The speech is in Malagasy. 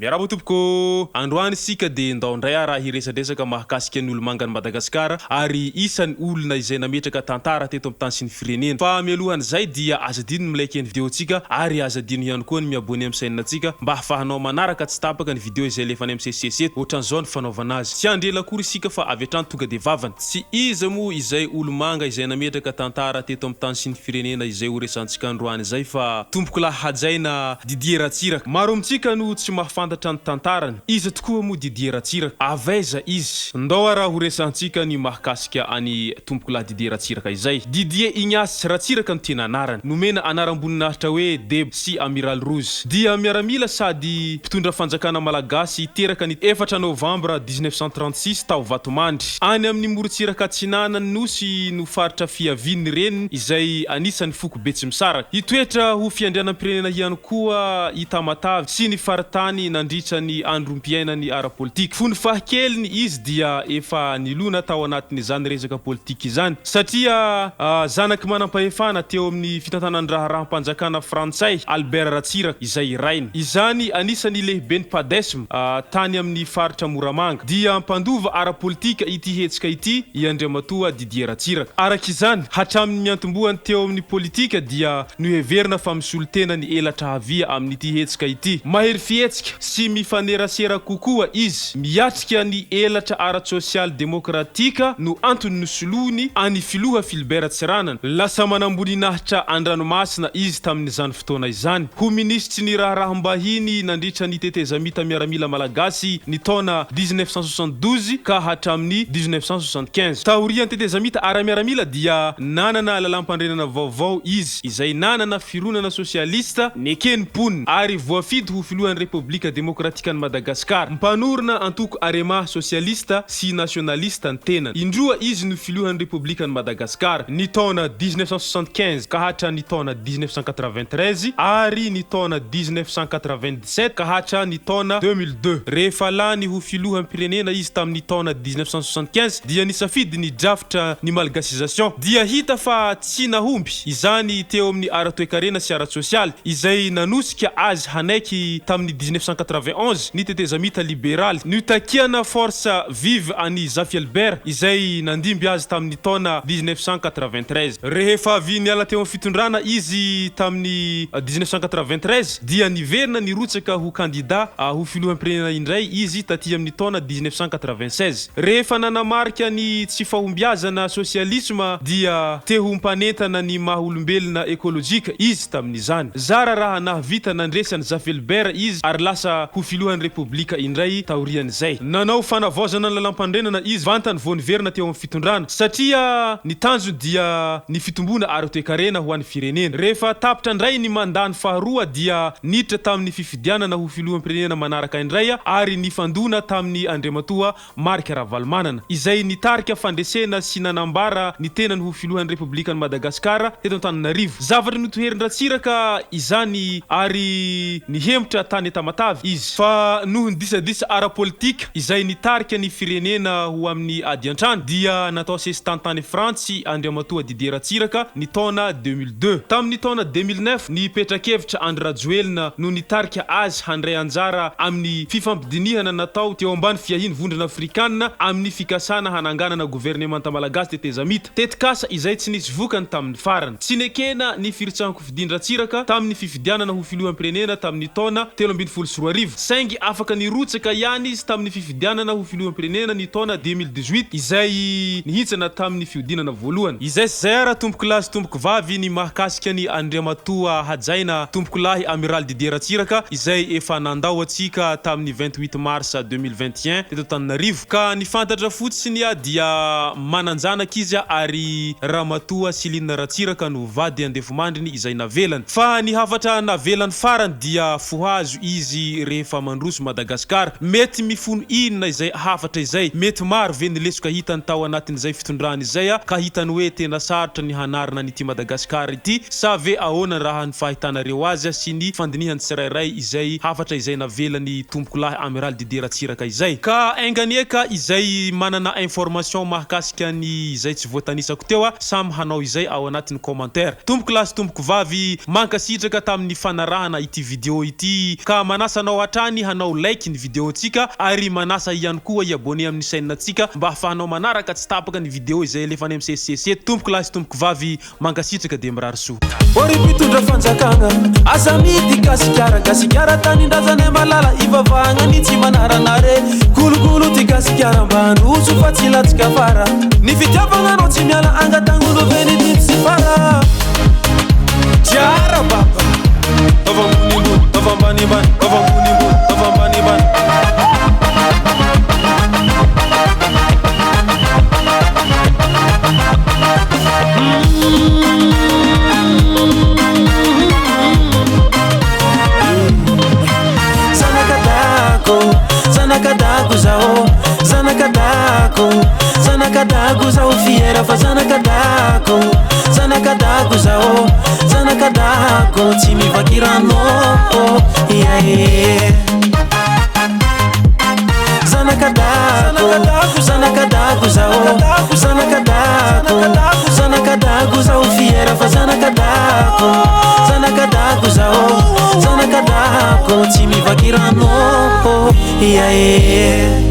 Miarabo tompoko androany sika de ndao ndray raha hiresadresaka mahakasika ny olo mangany Madagasikara ary isany olona izay nametraka tantara teto amin'ny tany sy ny firenena. Fa mialohan'izay dia azadino ny milike ny vidéotsika ary azadino ihany koa ny miabone amin'ny chaîne-tsika mba hahafahanao manaraka tsy tapaka ny vidéo izay lefany amin'ny CCC ohatran'izao ny fanaovana azy. Tsy andrela akory sika fa avy hatrany tonga de vavany. Tsy iza mo izay olo manga izay nametraka tantara teto amin'ny tany sy ny firenena izay ho resantsika androany izay fa tompoko laha hajaina DIDIER RATSIRAKA. Maro amintsika no tsy mahafantatra ny tantarany. Iza tokoa mo DIDIER RATSIRAKA? Avaiza izy? Ndao raha ho resantsika ny mahakasika any tompoko laha DIDIER RATSIRAKA izay. Didier Ignace Ratsiraka no tena anarany. Nomena anaram-boninahitra hoe Deb sy Amiral Rouge. Dia miaramila sady mpitondra fanjakana malagasy teraka ny 4 novambra 1936 tao Vatomandry. Any amin'ny morotsiraka Atsinanany nosy no faritra fiavin'ny reniny izay anisany foko Betsimisaraka. Itoetra ho fiandrianam-pirenena ihany koa itamatavy sy ny faritany nandritra ny androm-piainany ara-politika. Fony fahakeliny izy dia efa nilona tao anatin'izany resaka politika izany satria zanaky manampahefana teo amin'ny fitantanany raharaham-panjakana Frantsay Albert Ratsiraka izay rainy. Izany anisany lehibeny padesma tany amin'ny faritra Moramanga dia mpandova ara-politika ity hetsika ity iandriamatoa DIDIER RATSIRAKA. Arak'izany hatramin'ny miantombohany teo amin'ny politika dia noheverina fa misolo tena ny elatra havia amin'ity hetsika ity. Mahery fihetsika sy mifanerasera kokoa izy miatrika ny elatra ara-sosialy demokratika no antony nosolony any filoha Filibert Tsiranana. Lasa manamboninahitra andranomasina izy tamin'izany fotoana izany. Ho ministry ny raharaham-bahiny nandritra ny tetezamita miaramila malagasy ny taona 1972 ka hatramin'ny 1975. Taorian'ny tetezamita ara-miaramila dia nanana lalampandrenana vaovao izy izay nanana fironana sosialista nekeni-ponina ary voafidy ho filohan'ny Republika Demokratika ny Madagasikara. Mpanorona antoko arema sosialista sy nationalista ny tena. Indroa izy no filohan'ny Republika ny Madagasikara ny taona 1975 ka hatra ny taona 1993 ary ny taona 1997 ka hatra ny taona 2002. Rehefa lany ho filohan'ny pirenena izy tamin'ny taona 1975 dia nisafidy ny zavatra ny malagasisation dia hita fa tsy nahomby izany teo amin'ny ara-toekarena sy ara-sosialy izay nanosika azy hanaiky tamin'ny 1991 ny tetezamita liberaly nitakiana force vive any Zafielbert izay nandimby azy tamin'ny taona 1993. Rehefa avy niala teo amin'ny fitondrana izy tamin'ny 1993 dia niverina nirotsaka ho candidat ho filohan'ny pirenena indray izy taty amin'ny taona 1996. Rehefa nanamarika ny tsy fahombiazana sosialisma dia te ho mpanentana ny maha-olombelona ekolojika izy tamin'izany. Zara raha nahavita nandresany Zafielbert izy ary lasa ho filohan'ny Republika indray taorian'izay. Nanao fanavaozana ny lalampandrenana izy vantany vao niverina teo amin'ny fitondrana satria ny tanjony dia ny fitombona ara-toekarena ho an'ny firenena. Rehefa tapitra indray ny mandany faharoa dia niditra tamin'ny fifidianana ho filohan'ny pirenena manaraka indray ary nifandona tamin'ny andriamatoa Marc Ravalomanana izay nitarika fandresena sy nanambara ny tenany ho filohan'ny Republika ny Madagasikara teto Antananarivo. Zavatra notoherin Ratsiraka izany ary nihemotra tany etamatavy izy fa noho ny disadisa ara-politika izay nitarika ny firenena ho amin'ny ady an-trano dia natao sesitany tany Frantsy andriamatoa DIDIER RATSIRAKA ny taona 2002. Tamin'ny taona 2009 nipetrakevitra Andry Rajoelina no nitarika azy handray anjara amin'ny fifampidinihana natao teo ambany fiahiny vondrana afrikanina amin'ny fikasana hananganana gouvernemanta malagasy tetezamita. Tetikasa izay tsy nisy vokany tamin'ny farany. Tsy nekena ny firitsahanko fidin Ratsiraka tamin'ny fifidianana ho filohan'ny pirenena tamin'ny taona 2024. Saingy afaka nirotsaka ihany izy tamin'ny fifidianana ho filohan'ny pirenena ny taona 2018 izay nihitsana tamin'ny fiodinana voalohany. Izay zay ara tompoko lahy sy tompoko vavy ny mahakasika ny andriamatoa hajaina tompoko lahy Amiral DIDIER RATSIRAKA izay efa nandao atsika tamin'ny 28 mars 2021 teto Antananarivo. Ka ny fantatra fotsiny dia mananjanaka izy ary ramatoa Silina Ratsiraka no vady andefomandriny izay navelany. Fa ny hafatra navelany farany dia fohazo izy rehefa mandroso Madagasikara. Mety mifono inona izay hafatra izay. Mety maro ve nilesoka hitany tao anatin'izay fitondrana izay ka hitany hoe tena sarotra ny hanarina n'ity Madagasikara ity sa ve ahoana raha ny fahitanareo azy sy ny fandinihany tsirairay izay hafatra izay navelany tompoko lahy Amiral DIDIER RATSIRAKA izay. Ka enganieka izay manana information mahakasika ny izay tsy voatanisako teo samy hanao izay ao anatin'ny commentaire. Tompoko lahy sy tompoko vavy mankasitraka tamin'ny fanarahana ity vidéo ity ka manasa hanao hatrany hanao like ny vidéontsika ary manasa ihany koa i-abonné amin'ny chaîne atsika mba ahafahanao manaraka tsy tapaka ny vidéo izay lefa any amin'ny CCC tompoko lahy sy tompoko vavy mangasitraka de mirary soa ori pitondra fanjakana asa mity gasikara tanindrazana malala ivavagna ny tsy manaranare gologolo ty gasikara mbandroso fa tsy latsika fara ny fitiavagna anao tsy miala angatangolo veny ty sy fara tiara baba tavambonimbony tavambanimbany tavambonimbony tavambanimbany zanakadago zao zanakadago zao fiera fa zanakadago zao tsy mivakirano iae zanakadago zao fiera fa zanakadago zao tsy mivakirano iae